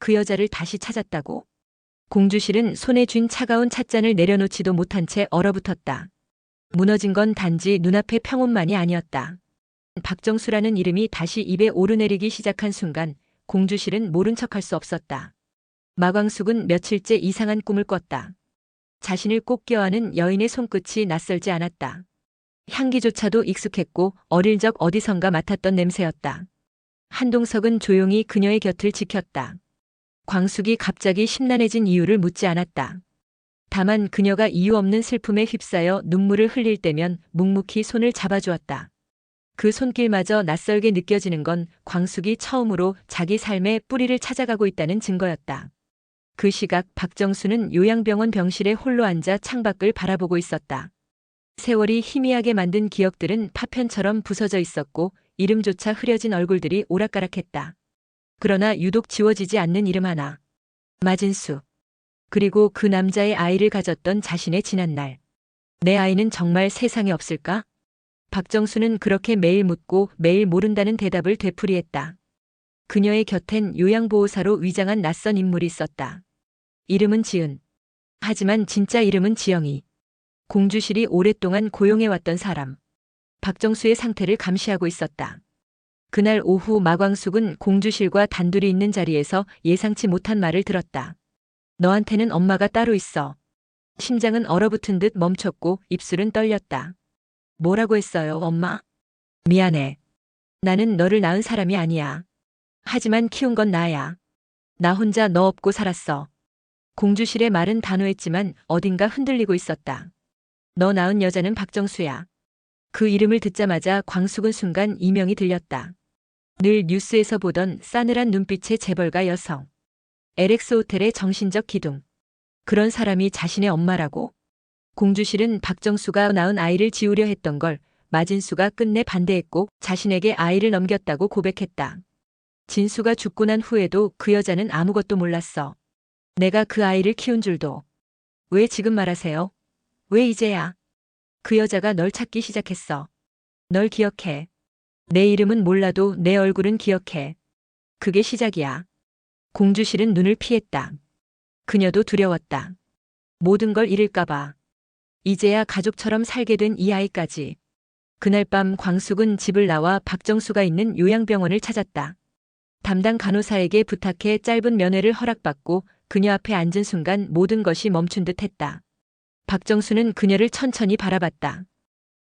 그 여자를 다시 찾았다고? 공주실은 손에 쥔 차가운 찻잔을 내려놓지도 못한 채 얼어붙었다. 무너진 건 단지 눈앞의 평온만이 아니었다. 박정수라는 이름이 다시 입에 오르내리기 시작한 순간 공주실은 모른 척할 수 없었다. 마광숙은 며칠째 이상한 꿈을 꿨다. 자신을 꼭 껴안은 여인의 손끝이 낯설지 않았다. 향기조차도 익숙했고 어릴 적 어디선가 맡았던 냄새였다. 한동석은 조용히 그녀의 곁을 지켰다. 광숙이 갑자기 심란해진 이유를 묻지 않았다. 다만 그녀가 이유 없는 슬픔에 휩싸여 눈물을 흘릴 때면 묵묵히 손을 잡아주었다. 그 손길마저 낯설게 느껴지는 건 광숙이 처음으로 자기 삶의 뿌리를 찾아가고 있다는 증거였다. 그 시각 박정수는 요양병원 병실에 홀로 앉아 창밖을 바라보고 있었다. 세월이 희미하게 만든 기억들은 파편처럼 부서져 있었고 이름조차 흐려진 얼굴들이 오락가락했다. 그러나 유독 지워지지 않는 이름 하나. 마진수. 그리고 그 남자의 아이를 가졌던 자신의 지난날. 내 아이는 정말 세상에 없을까? 박정수는 그렇게 매일 묻고 매일 모른다는 대답을 되풀이했다. 그녀의 곁엔 요양보호사로 위장한 낯선 인물이 있었다. 이름은 지은. 하지만 진짜 이름은 지영이. 공주실이 오랫동안 고용해왔던 사람. 박정수의 상태를 감시하고 있었다. 그날 오후 마광숙은 공주실과 단둘이 있는 자리에서 예상치 못한 말을 들었다. 너한테는 엄마가 따로 있어. 심장은 얼어붙은 듯 멈췄고 입술은 떨렸다. 뭐라고 했어요, 엄마? 미안해. 나는 너를 낳은 사람이 아니야. 하지만 키운 건 나야. 나 혼자 너 없고 살았어. 공주실의 말은 단호했지만 어딘가 흔들리고 있었다. 너 낳은 여자는 박정수야. 그 이름을 듣자마자 광숙은 순간 이명이 들렸다. 늘 뉴스에서 보던 싸늘한 눈빛의 재벌가 여성. LX 호텔의 정신적 기둥. 그런 사람이 자신의 엄마라고? 공주실은 박정수가 낳은 아이를 지우려 했던 걸 마진수가 끝내 반대했고 자신에게 아이를 넘겼다고 고백했다. 진수가 죽고 난 후에도 그 여자는 아무것도 몰랐어. 내가 그 아이를 키운 줄도. 왜 지금 말하세요? 왜 이제야? 그 여자가 널 찾기 시작했어. 널 기억해. 내 이름은 몰라도 내 얼굴은 기억해. 그게 시작이야. 공주실은 눈을 피했다. 그녀도 두려웠다. 모든 걸 잃을까봐. 이제야 가족처럼 살게 된 이 아이까지. 그날 밤 광숙은 집을 나와 박정수가 있는 요양병원을 찾았다. 담당 간호사에게 부탁해 짧은 면회를 허락받고 그녀 앞에 앉은 순간 모든 것이 멈춘 듯 했다. 박정수는 그녀를 천천히 바라봤다.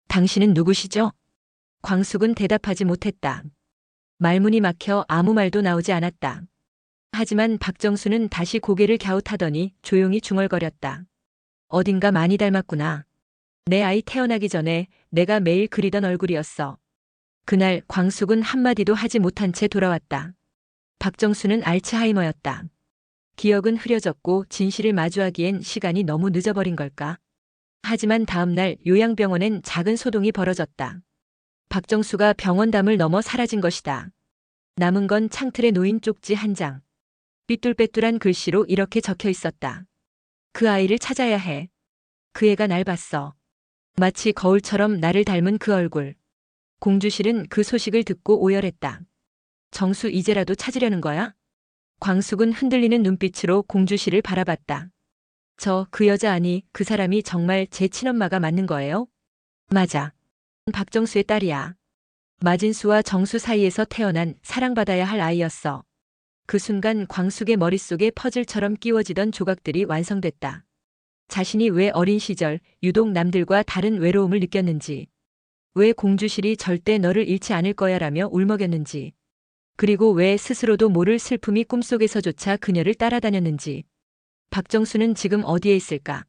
당신은 누구시죠? 광숙은 대답하지 못했다. 말문이 막혀 아무 말도 나오지 않았다. 하지만 박정수는 다시 고개를 갸웃하더니 조용히 중얼거렸다. 어딘가 많이 닮았구나. 내 아이 태어나기 전에 내가 매일 그리던 얼굴이었어. 그날 광숙은 한마디도 하지 못한 채 돌아왔다. 박정수는 알츠하이머였다. 기억은 흐려졌고 진실을 마주하기엔 시간이 너무 늦어버린 걸까? 하지만 다음 날 요양병원엔 작은 소동이 벌어졌다. 박정수가 병원담을 넘어 사라진 것이다. 남은 건 창틀에 놓인 쪽지 한 장. 삐뚤빼뚤한 글씨로 이렇게 적혀 있었다. 그 아이를 찾아야 해. 그 애가 날 봤어. 마치 거울처럼 나를 닮은 그 얼굴. 공주실은 그 소식을 듣고 오열했다. 정수 이제라도 찾으려는 거야? 광숙은 흔들리는 눈빛으로 공주실을 바라봤다. 그 여자 아니, 그 사람이 정말 제 친엄마가 맞는 거예요? 맞아. 박정수의 딸이야. 마진수와 정수 사이에서 태어난 사랑받아야 할 아이였어. 그 순간 광숙의 머릿속에 퍼즐처럼 끼워지던 조각들이 완성됐다. 자신이 왜 어린 시절 유독 남들과 다른 외로움을 느꼈는지, 왜 공주실이 절대 너를 잃지 않을 거야라며 울먹였는지, 그리고 왜 스스로도 모를 슬픔이 꿈속에서조차 그녀를 따라다녔는지. 박정수는 지금 어디에 있을까?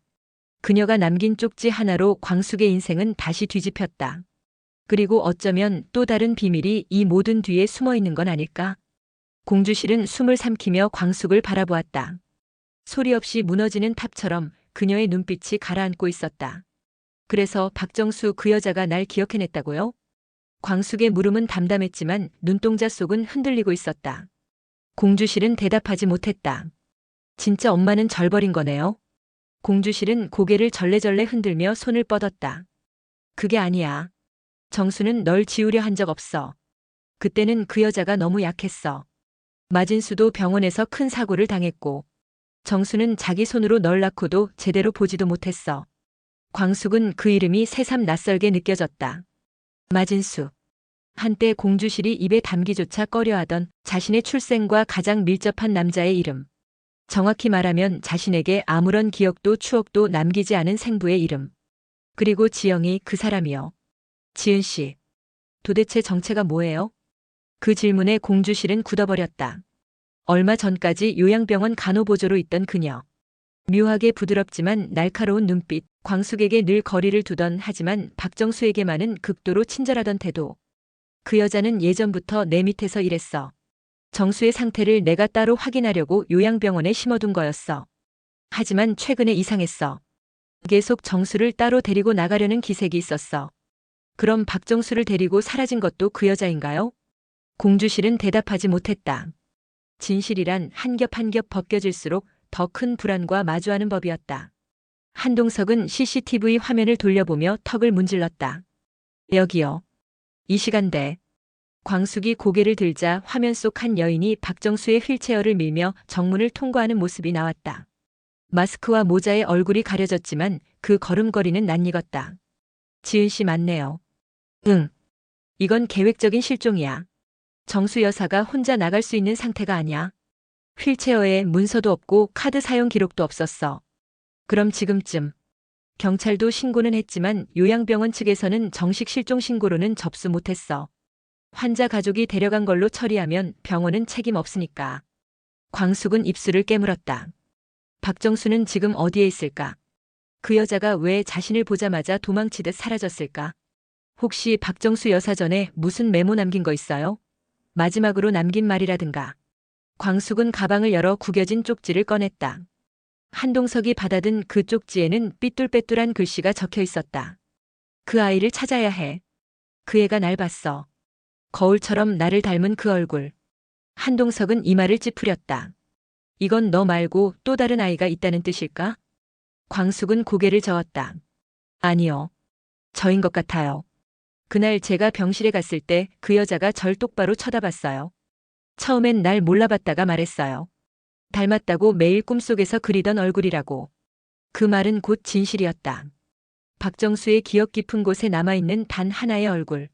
그녀가 남긴 쪽지 하나로 광숙의 인생은 다시 뒤집혔다. 그리고 어쩌면 또 다른 비밀이 이 모든 뒤에 숨어 있는 건 아닐까? 공주실은 숨을 삼키며 광숙을 바라보았다. 소리 없이 무너지는 탑처럼 그녀의 눈빛이 가라앉고 있었다. 그래서 박정수 그 여자가 날 기억해냈다고요? 광숙의 물음은 담담했지만 눈동자 속은 흔들리고 있었다. 공주실은 대답하지 못했다. 진짜 엄마는 절 버린 거네요. 공주실은 고개를 절레절레 흔들며 손을 뻗었다. 그게 아니야. 정수는 널 지우려 한 적 없어. 그때는 그 여자가 너무 약했어. 마진수도 병원에서 큰 사고를 당했고 정수는 자기 손으로 널 낳고도 제대로 보지도 못했어. 광숙은 그 이름이 새삼 낯설게 느껴졌다. 마진수. 한때 공주실이 입에 담기조차 꺼려하던 자신의 출생과 가장 밀접한 남자의 이름. 정확히 말하면 자신에게 아무런 기억도 추억도 남기지 않은 생부의 이름. 그리고 지영이 그 사람이요. 지은 씨. 도대체 정체가 뭐예요? 그 질문에 공주실은 굳어버렸다. 얼마 전까지 요양병원 간호보조로 있던 그녀. 묘하게 부드럽지만 날카로운 눈빛, 광숙에게 늘 거리를 두던 하지만 박정수에게만은 극도로 친절하던 태도. 그 여자는 예전부터 내 밑에서 일했어. 정수의 상태를 내가 따로 확인하려고 요양병원에 심어둔 거였어. 하지만 최근에 이상했어. 계속 정수를 따로 데리고 나가려는 기색이 있었어. 그럼 박정수를 데리고 사라진 것도 그 여자인가요? 공주실은 대답하지 못했다. 진실이란 한 겹 한 겹 벗겨질수록 더 큰 불안과 마주하는 법이었다. 한동석은 CCTV 화면을 돌려보며 턱을 문질렀다. 여기요. 이 시간대. 광숙이 고개를 들자 화면 속 한 여인이 박정수의 휠체어를 밀며 정문을 통과하는 모습이 나왔다. 마스크와 모자에 얼굴이 가려졌지만 그 걸음걸이는 낯익었다. 지은 씨 맞네요. 응. 이건 계획적인 실종이야. 정수 여사가 혼자 나갈 수 있는 상태가 아니야. 휠체어에 문서도 없고 카드 사용 기록도 없었어. 그럼 지금쯤. 경찰도 신고는 했지만 요양병원 측에서는 정식 실종 신고로는 접수 못했어. 환자 가족이 데려간 걸로 처리하면 병원은 책임 없으니까. 광숙은 입술을 깨물었다. 박정수는 지금 어디에 있을까? 그 여자가 왜 자신을 보자마자 도망치듯 사라졌을까? 혹시 박정수 여사 전에 무슨 메모 남긴 거 있어요? 마지막으로 남긴 말이라든가. 광숙은 가방을 열어 구겨진 쪽지를 꺼냈다. 한동석이 받아든 그 쪽지에는 삐뚤빼뚤한 글씨가 적혀 있었다. 그 아이를 찾아야 해. 그 애가 날 봤어. 거울처럼 나를 닮은 그 얼굴. 한동석은 이마를 찌푸렸다. 이건 너 말고 또 다른 아이가 있다는 뜻일까? 광숙은 고개를 저었다. 아니요. 저인 것 같아요. 그날 제가 병실에 갔을 때 그 여자가 절 똑바로 쳐다봤어요. 처음엔 날 몰라봤다가 말했어요. 닮았다고 매일 꿈속에서 그리던 얼굴이라고. 그 말은 곧 진실이었다. 박정수의 기억 깊은 곳에 남아있는 단 하나의 얼굴.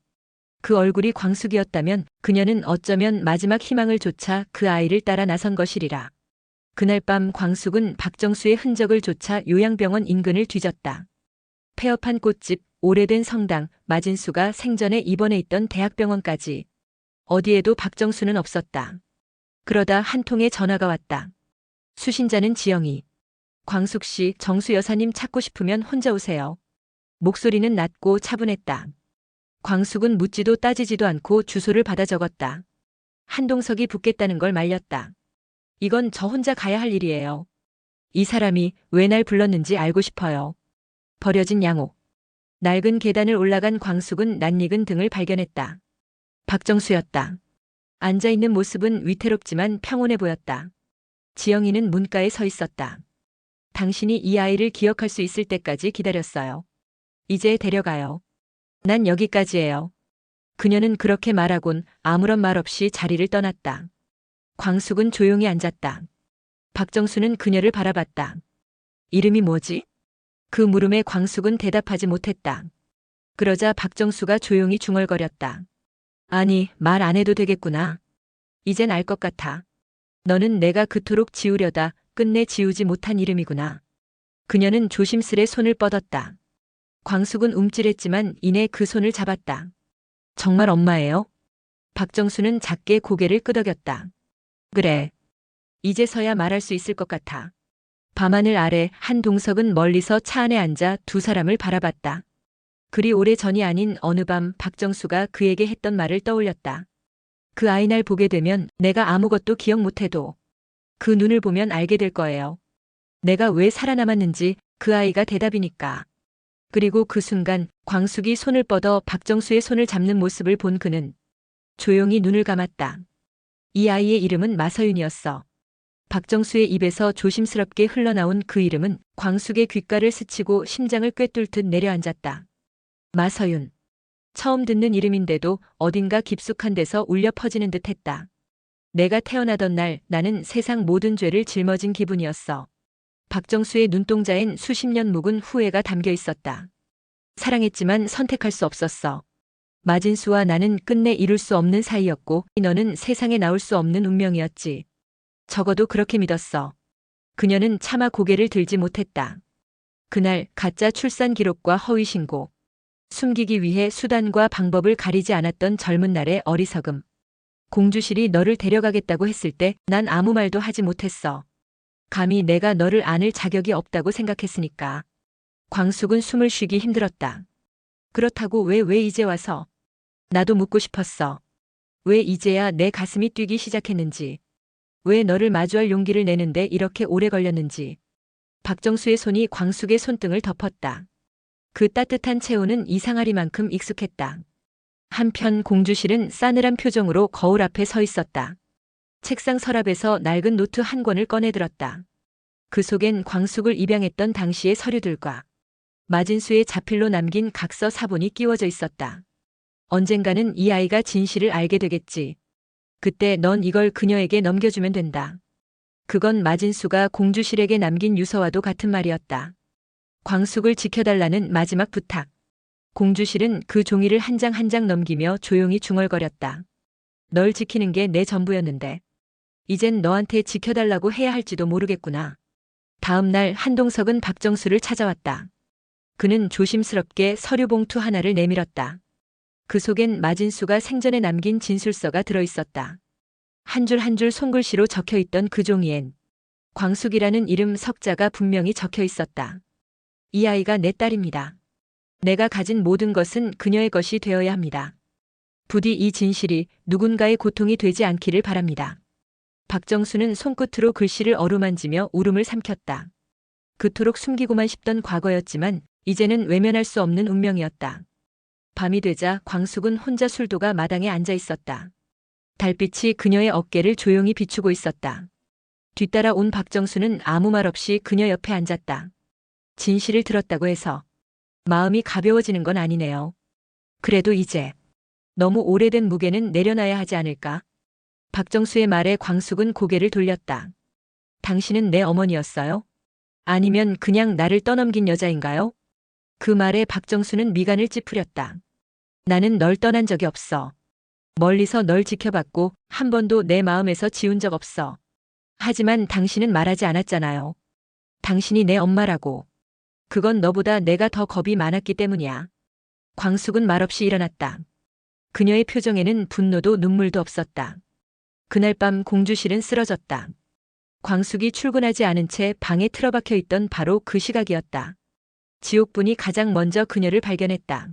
그 얼굴이 광숙이었다면 그녀는 어쩌면 마지막 희망을 좇아 그 아이를 따라 나선 것이리라. 그날 밤 광숙은 박정수의 흔적을 좇아 요양병원 인근을 뒤졌다. 폐업한 꽃집, 오래된 성당, 마진수가 생전에 입원해 있던 대학병원까지. 어디에도 박정수는 없었다. 그러다 한 통의 전화가 왔다. 수신자는 지영이. 광숙 씨, 정수 여사님 찾고 싶으면 혼자 오세요. 목소리는 낮고 차분했다. 광숙은 묻지도 따지지도 않고 주소를 받아 적었다. 한동석이 붙겠다는 걸 말렸다. 이건 저 혼자 가야 할 일이에요. 이 사람이 왜 날 불렀는지 알고 싶어요. 버려진 양옥. 낡은 계단을 올라간 광숙은 낯익은 등을 발견했다. 박정수였다. 앉아있는 모습은 위태롭지만 평온해 보였다. 지영이는 문가에 서 있었다. 당신이 이 아이를 기억할 수 있을 때까지 기다렸어요. 이제 데려가요. 난 여기까지예요. 그녀는 그렇게 말하곤 아무런 말 없이 자리를 떠났다. 광숙은 조용히 앉았다. 박정수는 그녀를 바라봤다. 이름이 뭐지? 그 물음에 광숙은 대답하지 못했다. 그러자 박정수가 조용히 중얼거렸다. 아니, 말 안 해도 되겠구나. 이젠 알 것 같아. 너는 내가 그토록 지우려다 끝내 지우지 못한 이름이구나. 그녀는 조심스레 손을 뻗었다. 광숙은 움찔했지만 이내 그 손을 잡았다. 정말 엄마예요? 박정수는 작게 고개를 끄덕였다. 그래. 이제서야 말할 수 있을 것 같아. 밤하늘 아래 한동석은 멀리서 차 안에 앉아 두 사람을 바라봤다. 그리 오래 전이 아닌 어느 밤 박정수가 그에게 했던 말을 떠올렸다. 그 아이 날 보게 되면 내가 아무것도 기억 못해도 그 눈을 보면 알게 될 거예요. 내가 왜 살아남았는지 그 아이가 대답이니까. 그리고 그 순간 광숙이 손을 뻗어 박정수의 손을 잡는 모습을 본 그는 조용히 눈을 감았다. 이 아이의 이름은 마서윤이었어. 박정수의 입에서 조심스럽게 흘러나온 그 이름은 광숙의 귓가를 스치고 심장을 꿰뚫듯 내려앉았다. 마서윤. 처음 듣는 이름인데도 어딘가 깊숙한 데서 울려 퍼지는 듯 했다. 내가 태어나던 날 나는 세상 모든 죄를 짊어진 기분이었어. 박정수의 눈동자엔 수십 년 묵은 후회가 담겨 있었다. 사랑했지만 선택할 수 없었어. 마진수와 나는 끝내 이룰 수 없는 사이였고 너는 세상에 나올 수 없는 운명이었지. 적어도 그렇게 믿었어. 그녀는 차마 고개를 들지 못했다. 그날 가짜 출산 기록과 허위 신고, 숨기기 위해 수단과 방법을 가리지 않았던 젊은 날의 어리석음. 공주실이 너를 데려가겠다고 했을 때 난 아무 말도 하지 못했어. 감히 내가 너를 안을 자격이 없다고 생각했으니까. 광숙은 숨을 쉬기 힘들었다. 그렇다고 왜 이제 와서? 나도 묻고 싶었어. 왜 이제야 내 가슴이 뛰기 시작했는지. 왜 너를 마주할 용기를 내는데 이렇게 오래 걸렸는지. 박정수의 손이 광숙의 손등을 덮었다. 그 따뜻한 체온은 이상하리만큼 익숙했다. 한편 공주실은 싸늘한 표정으로 거울 앞에 서 있었다. 책상 서랍에서 낡은 노트 한 권을 꺼내들었다. 그 속엔 광숙을 입양했던 당시의 서류들과 마진수의 자필로 남긴 각서 사본이 끼워져 있었다. 언젠가는 이 아이가 진실을 알게 되겠지. 그때 넌 이걸 그녀에게 넘겨주면 된다. 그건 마진수가 공주실에게 남긴 유서와도 같은 말이었다. 광숙을 지켜달라는 마지막 부탁. 공주실은 그 종이를 한 장 한 장 넘기며 조용히 중얼거렸다. 널 지키는 게 내 전부였는데. 이젠 너한테 지켜달라고 해야 할지도 모르겠구나. 다음 날 한동석은 박정수를 찾아왔다. 그는 조심스럽게 서류 봉투 하나를 내밀었다. 그 속엔 마진수가 생전에 남긴 진술서가 들어있었다. 한 줄 한 줄 손글씨로 적혀있던 그 종이엔 광숙이라는 이름 석자가 분명히 적혀 있었다. 이 아이가 내 딸입니다. 내가 가진 모든 것은 그녀의 것이 되어야 합니다. 부디 이 진실이 누군가의 고통이 되지 않기를 바랍니다. 박정수는 손끝으로 글씨를 어루만지며 울음을 삼켰다. 그토록 숨기고만 싶던 과거였지만 이제는 외면할 수 없는 운명이었다. 밤이 되자 광숙은 혼자 술도가 마당에 앉아 있었다. 달빛이 그녀의 어깨를 조용히 비추고 있었다. 뒤따라 온 박정수는 아무 말 없이 그녀 옆에 앉았다. 진실을 들었다고 해서 마음이 가벼워지는 건 아니네요. 그래도 이제 너무 오래된 무게는 내려놔야 하지 않을까? 박정수의 말에 광숙은 고개를 돌렸다. 당신은 내 어머니였어요? 아니면 그냥 나를 떠넘긴 여자인가요? 그 말에 박정수는 미간을 찌푸렸다. 나는 널 떠난 적이 없어. 멀리서 널 지켜봤고 한 번도 내 마음에서 지운 적 없어. 하지만 당신은 말하지 않았잖아요. 당신이 내 엄마라고. 그건 너보다 내가 더 겁이 많았기 때문이야. 광숙은 말없이 일어났다. 그녀의 표정에는 분노도 눈물도 없었다. 그날 밤 공주실은 쓰러졌다. 광숙이 출근하지 않은 채 방에 틀어박혀 있던 바로 그 시각이었다. 지옥분이 가장 먼저 그녀를 발견했다.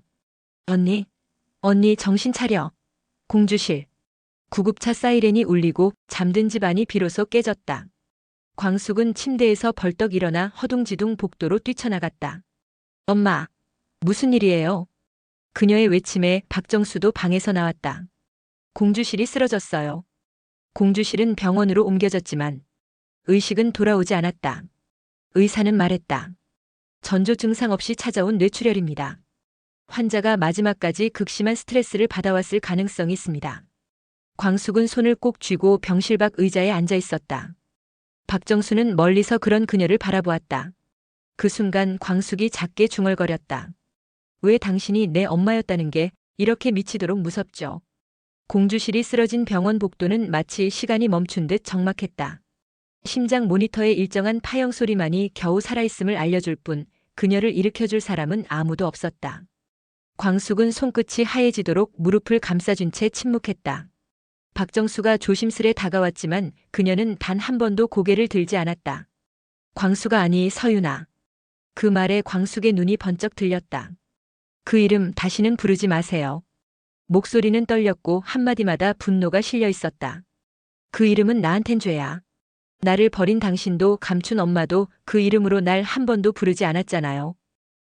언니 정신 차려. 공주실. 구급차 사이렌이 울리고 잠든 집안이 비로소 깨졌다. 광숙은 침대에서 벌떡 일어나 허둥지둥 복도로 뛰쳐나갔다. 엄마, 무슨 일이에요? 그녀의 외침에 박정수도 방에서 나왔다. 공주실이 쓰러졌어요. 공주실은 병원으로 옮겨졌지만 의식은 돌아오지 않았다. 의사는 말했다. 전조 증상 없이 찾아온 뇌출혈입니다. 환자가 마지막까지 극심한 스트레스를 받아왔을 가능성이 있습니다. 광숙은 손을 꼭 쥐고 병실 밖 의자에 앉아 있었다. 박정수는 멀리서 그런 그녀를 바라보았다. 그 순간 광숙이 작게 중얼거렸다. 왜 당신이 내 엄마였다는 게 이렇게 미치도록 무섭죠? 공주실이 쓰러진 병원 복도는 마치 시간이 멈춘 듯 적막했다. 심장 모니터의 일정한 파형 소리만이 겨우 살아있음을 알려줄 뿐 그녀를 일으켜줄 사람은 아무도 없었다. 광숙은 손끝이 하얘지도록 무릎을 감싸준 채 침묵했다. 박정수가 조심스레 다가왔지만 그녀는 단 한 번도 고개를 들지 않았다. 광수가 아니 서윤아. 그 말에 광숙의 눈이 번쩍 들렸다. 그 이름 다시는 부르지 마세요. 목소리는 떨렸고 한마디마다 분노가 실려 있었다. 그 이름은 나한텐 죄야. 나를 버린 당신도 감춘 엄마도 그 이름으로 날 한 번도 부르지 않았잖아요.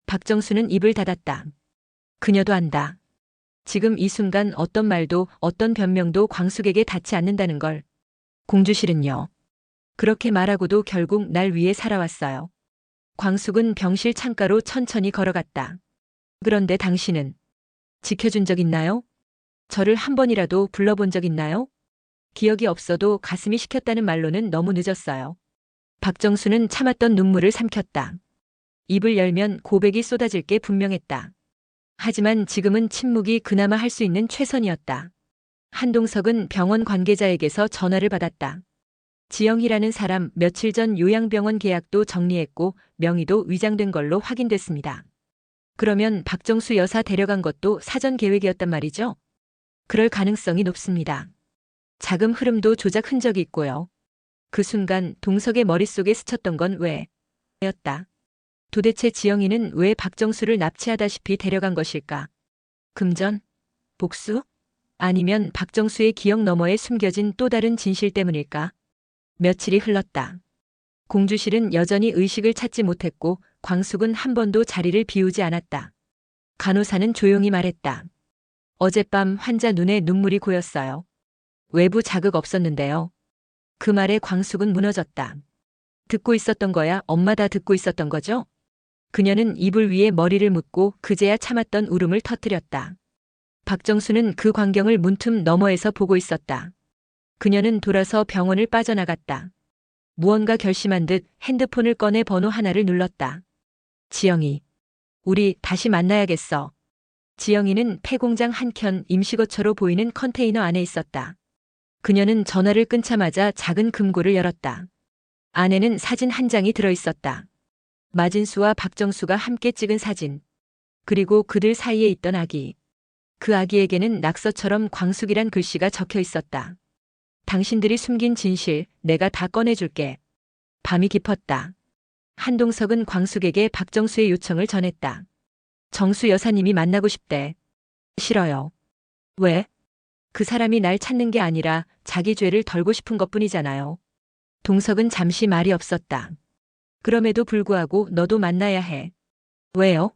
박정수는 입을 닫았다. 그녀도 안다. 지금 이 순간 어떤 말도 어떤 변명도 광숙에게 닿지 않는다는 걸. 공주실은요. 그렇게 말하고도 결국 날 위해 살아왔어요. 광숙은 병실 창가로 천천히 걸어갔다. 그런데 당신은 지켜준 적 있나요? 저를 한 번이라도 불러본 적 있나요? 기억이 없어도 가슴이 시켰다는 말로는 너무 늦었어요. 박정수는 참았던 눈물을 삼켰다. 입을 열면 고백이 쏟아질 게 분명했다. 하지만 지금은 침묵이 그나마 할 수 있는 최선이었다. 한동석은 병원 관계자에게서 전화를 받았다. 지영이라는 사람 며칠 전 요양병원 계약도 정리했고 명의도 위장된 걸로 확인됐습니다. 그러면 박정수 여사 데려간 것도 사전 계획이었단 말이죠? 그럴 가능성이 높습니다. 자금 흐름도 조작 흔적이 있고요. 그 순간 동석의 머릿속에 스쳤던 건 왜였다. 도대체 지영이는 왜 박정수를 납치하다시피 데려간 것일까? 금전? 복수? 아니면 박정수의 기억 너머에 숨겨진 또 다른 진실 때문일까? 며칠이 흘렀다. 공주실은 여전히 의식을 찾지 못했고 광숙은 한 번도 자리를 비우지 않았다. 간호사는 조용히 말했다. 어젯밤 환자 눈에 눈물이 고였어요. 외부 자극 없었는데요. 그 말에 광숙은 무너졌다. 듣고 있었던 거야? 엄마 다 듣고 있었던 거죠? 그녀는 이불 위에 머리를 묻고 그제야 참았던 울음을 터뜨렸다. 박정수는 그 광경을 문틈 너머에서 보고 있었다. 그녀는 돌아서 병원을 빠져나갔다. 무언가 결심한 듯 핸드폰을 꺼내 번호 하나를 눌렀다. 지영이. 우리 다시 만나야겠어. 지영이는 폐공장 한켠 임시거처로 보이는 컨테이너 안에 있었다. 그녀는 전화를 끊자마자 작은 금고를 열었다. 안에는 사진 한 장이 들어있었다. 마진수와 박정수가 함께 찍은 사진. 그리고 그들 사이에 있던 아기. 그 아기에게는 낙서처럼 광숙이란 글씨가 적혀 있었다. 당신들이 숨긴 진실, 내가 다 꺼내줄게. 밤이 깊었다. 한동석은 광숙에게 박정수의 요청을 전했다. 정수 여사님이 만나고 싶대. 싫어요. 왜? 그 사람이 날 찾는 게 아니라 자기 죄를 덜고 싶은 것뿐이잖아요. 동석은 잠시 말이 없었다. 그럼에도 불구하고 너도 만나야 해. 왜요?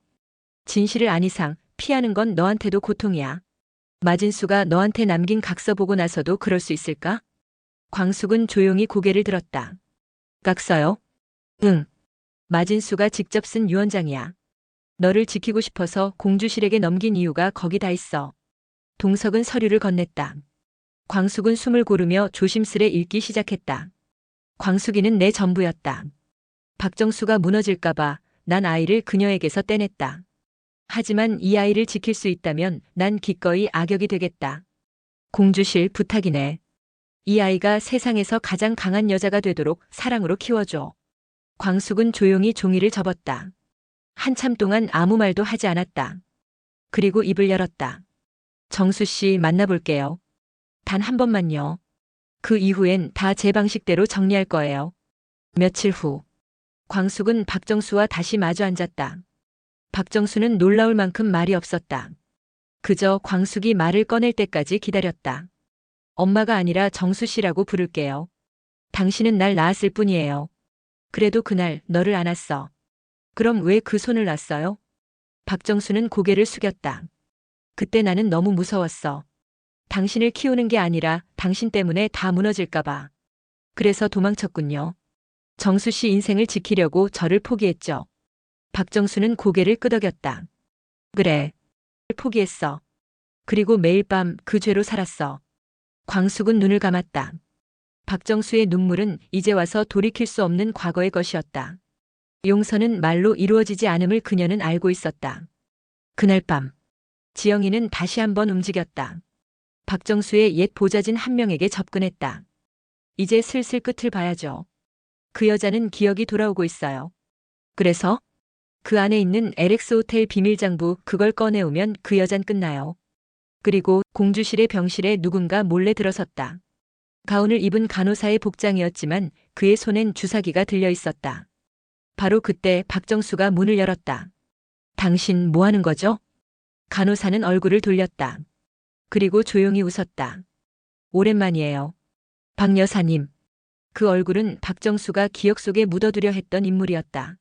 진실을 안 이상 피하는 건 너한테도 고통이야. 마진수가 너한테 남긴 각서 보고 나서도 그럴 수 있을까? 광숙은 조용히 고개를 들었다. 각서요? 응. 마진수가 직접 쓴 유언장이야. 너를 지키고 싶어서 공주실에게 넘긴 이유가 거기 다 있어. 동석은 서류를 건넸다. 광숙은 숨을 고르며 조심스레 읽기 시작했다. 광숙이는 내 전부였다. 박정수가 무너질까봐 난 아이를 그녀에게서 떼냈다. 하지만 이 아이를 지킬 수 있다면 난 기꺼이 악역이 되겠다. 공주실 부탁이네. 이 아이가 세상에서 가장 강한 여자가 되도록 사랑으로 키워줘. 광숙은 조용히 종이를 접었다. 한참 동안 아무 말도 하지 않았다. 그리고 입을 열었다. 정수 씨 만나볼게요. 단 한 번만요. 그 이후엔 다 제 방식대로 정리할 거예요. 며칠 후. 광숙은 박정수와 다시 마주 앉았다. 박정수는 놀라울 만큼 말이 없었다. 그저 광숙이 말을 꺼낼 때까지 기다렸다. 엄마가 아니라 정수 씨라고 부를게요. 당신은 날 낳았을 뿐이에요. 그래도 그날 너를 안았어. 그럼 왜 그 손을 놨어요? 박정수는 고개를 숙였다. 그때 나는 너무 무서웠어. 당신을 키우는 게 아니라 당신 때문에 다 무너질까봐. 그래서 도망쳤군요. 정수 씨 인생을 지키려고 저를 포기했죠. 박정수는 고개를 끄덕였다. 그래. 포기했어. 그리고 매일 밤 그 죄로 살았어. 광숙은 눈을 감았다. 박정수의 눈물은 이제 와서 돌이킬 수 없는 과거의 것이었다. 용서는 말로 이루어지지 않음을 그녀는 알고 있었다. 그날 밤, 지영이는 다시 한번 움직였다. 박정수의 옛 보좌진 한 명에게 접근했다. 이제 슬슬 끝을 봐야죠. 그 여자는 기억이 돌아오고 있어요. 그래서? 그 안에 있는 LX 호텔 비밀장부 그걸 꺼내오면 그 여잔 끝나요. 그리고 공주실의 병실에 누군가 몰래 들어섰다. 가운을 입은 간호사의 복장이었지만 그의 손엔 주사기가 들려 있었다. 바로 그때 박정수가 문을 열었다. 당신 뭐 하는 거죠? 간호사는 얼굴을 돌렸다. 그리고 조용히 웃었다. 오랜만이에요. 박 여사님. 그 얼굴은 박정수가 기억 속에 묻어두려 했던 인물이었다.